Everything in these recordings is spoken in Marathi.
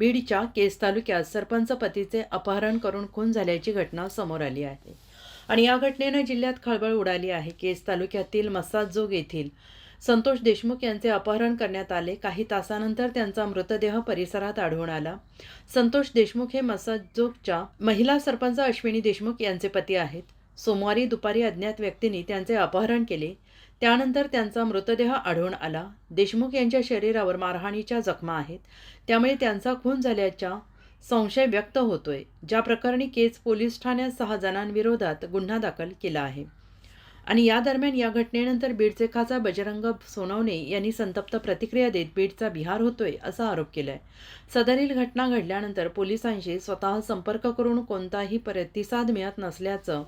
बीडच्या केज तालुक्यात सरपंच पतीचे अपहरण करून खून झाल्याची घटना समोर आली आहे आणि या घटनेने जिल्ह्यात खळबळ उडाली आहे। केज तालुक्यातील मसाजोग येथील संतोष देशमुख यांचे अपहरण करण्यात आले। काही तासानंतर त्यांचा मृतदेह परिसरात आढळून आला। संतोष देशमुख हे मसाजोगच्या महिला सरपंच अश्विनी देशमुख यांचे पती आहेत। सोमवारी दुपारी अज्ञात व्यक्तींनी त्यांचे अपहरण केले, त्यानंतर त्यांचा मृतदेह आढळून आला। देशमुख यांच्या शरीरावर मारहाणीच्या जखमा आहेत, त्यामुळे त्यांचा खून झाल्याचा संशय व्यक्त होतोय। ज्या प्रकरणी केज पोलीस ठाण्यात 6 जणांविरोधात गुन्हा दाखल केला आहे आणि या दरम्यान या घटनेनंतर बीडचे खासदार बजरंग सोनवणे यांनी संतप्त प्रतिक्रिया देत बीडचा बिहार होतोय असा आरोप केलाय। सदरील घटना घडल्यानंतर पोलिसांशी स्वतः संपर्क करून कोणताही प्रतिसाद मिळत नसल्याचं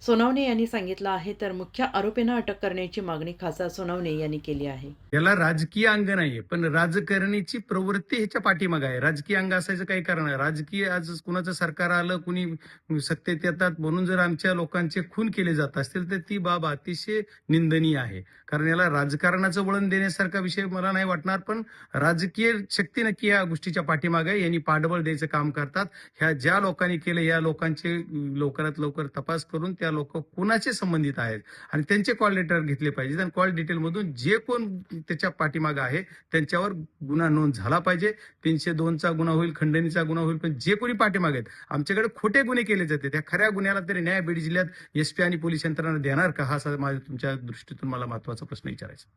सोनवणे यांनी सांगितलं आहे। तर मुख्य आरोपींना अटक करण्याची मागणी खासदार सोनवणे यांनी केली आहे। याला राजकीय अंग नाहीये, पण राजकारणीची प्रवृत्ती ह्याच्या पाठीमागे आहे। राजकीय अंग असायचं काही कारण नाही। राजकीय आज कुणाचं सरकार आलं, कुणी सत्तेत येतात म्हणून जर आमच्या लोकांचे खून केले जात असतील तर ती बाब अतिशय निंदनीय आहे। कारण याला राजकारणाचं वळण देण्यासारखा विषय मला नाही वाटणार, पण राजकीय शक्ती नक्की या गोष्टीच्या पाठीमागे यांनी पाठबळ द्यायचं काम करतात। ह्या ज्या लोकांनी केलं या लोकांचे लवकरात लवकर तपास करून त्या लोक कुणाचे संबंधित आहेत आणि त्यांचे कॉल लेटर घेतले पाहिजेत आणि कॉल डिटेल मधून जे कोण त्याच्या पाठीमागे आहे त्यांच्यावर गुन्हा नोंद झाला पाहिजे। 302चा गुन्हा होईल, खंडणीचा गुन्हा होईल, पण जे कोणी पाठीमागे आहेत, आमच्याकडे खोटे गुन्हे केले जाते, त्या खऱ्या गुन्ह्याला तरी न्याय बीड जिल्ह्यात एसपी आणि पोलीस यंत्रणा देणार का, हा माझ्या तुमच्या दृष्टीतून मला महत्वाचा प्रश्न विचारायचा।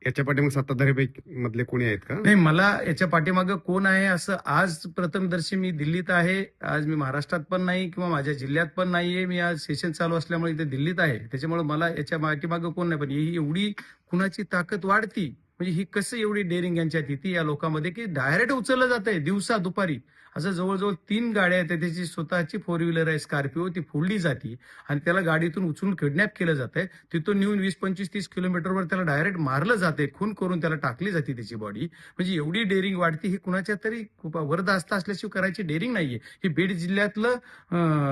याच्या पाठीमागे सत्ताधारी मधले कोणी आहेत का? नाही, मला याच्या पाठीमागे कोण आहे असं आज प्रथमदर्शी मी दिल्लीत आहे। आज मी महाराष्ट्रात पण नाही किंवा माझ्या जिल्ह्यात पण नाहीये। मी आज सेशन चालू असल्यामुळे इथे दिल्लीत आहे, त्याच्यामुळे मला याच्या पाठीमागे कोण नाही। पण ही एवढी कुणाची ताकद वाढती, म्हणजे ही कसं एवढी डेअरिंग यांच्यात येते या लोकांमध्ये की डायरेक्ट उचललं जात आहे दिवसा दुपारी। असं जवळजवळ 3 गाड्या आहेत, त्याची स्वतःची 4 व्हीलर आहे स्कॉर्पिओ, ती फोडली जाते आणि त्याला गाडीतून उचलून किडनॅप केलं जात आहे। तिथून नेऊन 20, 25, 30 किलोमीटरवर त्याला डायरेक्ट मारलं जाते, खून करून त्याला टाकली जाते त्याची बॉडी। म्हणजे एवढी डेअरिंग वाढती, ही कुणाच्या तरी वरदास्त असल्याशिवाय करायची डेअरिंग नाहीये। ही बीड जिल्ह्यातलं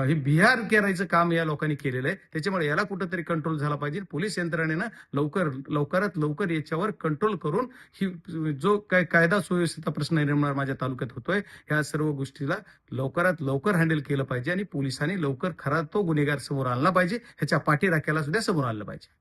हे बिहार करायचं काम या लोकांनी केलेलं आहे, त्याच्यामुळे याला कुठंतरी कंट्रोल झाला पाहिजे। पोलीस यंत्रणेनं लवकरात लवकर याच्यावर कंट्रोल करून ही जो काय कायदा सुव्यवस्थेचा प्रश्न निर्माण माझ्या तालुक्यात होतोय, ह्या सर्व गोष्टीला लवकरात लवकर हँडल केलं पाहिजे आणि पोलिसांनी लवकर खरा तो गुन्हेगार समोर आणला पाहिजे, ह्याच्या पाठीराख्याला सुद्धा समोर आणलं पाहिजे।